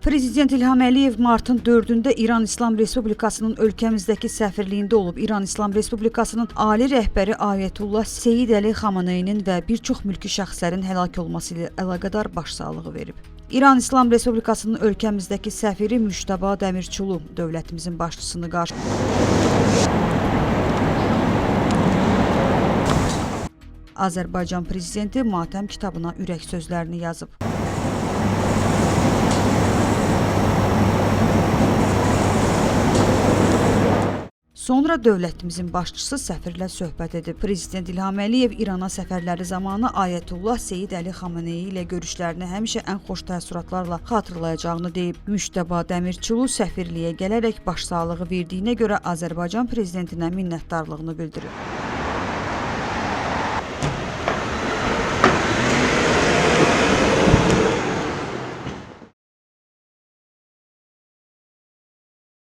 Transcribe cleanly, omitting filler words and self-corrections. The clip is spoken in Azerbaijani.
Prezident İlham Əliyev martın 4-də İran İslam Respublikasının ölkəmizdəki səfirliyində olub. İran İslam Respublikasının ali rəhbəri Ayətullah Seyid Əli Xameneyinin və bir çox mülki şəxslərin həlak olması ilə əlaqədar başsağlığı verib. İran İslam Respublikasının ölkəmizdəki səfiri Müştəba Dəmirçulu dövlətimizin başçısını Azərbaycan prezidenti matəm kitabına ürək sözlərini yazıb. Sonra dövlətimizin başçısı səfirlə söhbət edib. Prezident İlham Əliyev İrana səfərləri zamanı Ayətullah Seyid Əli Xameneyi ilə görüşlərini həmişə ən xoş təəssüratlarla xatırlayacağını deyib. Müştəba Dəmirçulu səfirliyə gələrək başsağlığı verdiyinə görə Azərbaycan prezidentinə minnətdarlığını bildirib.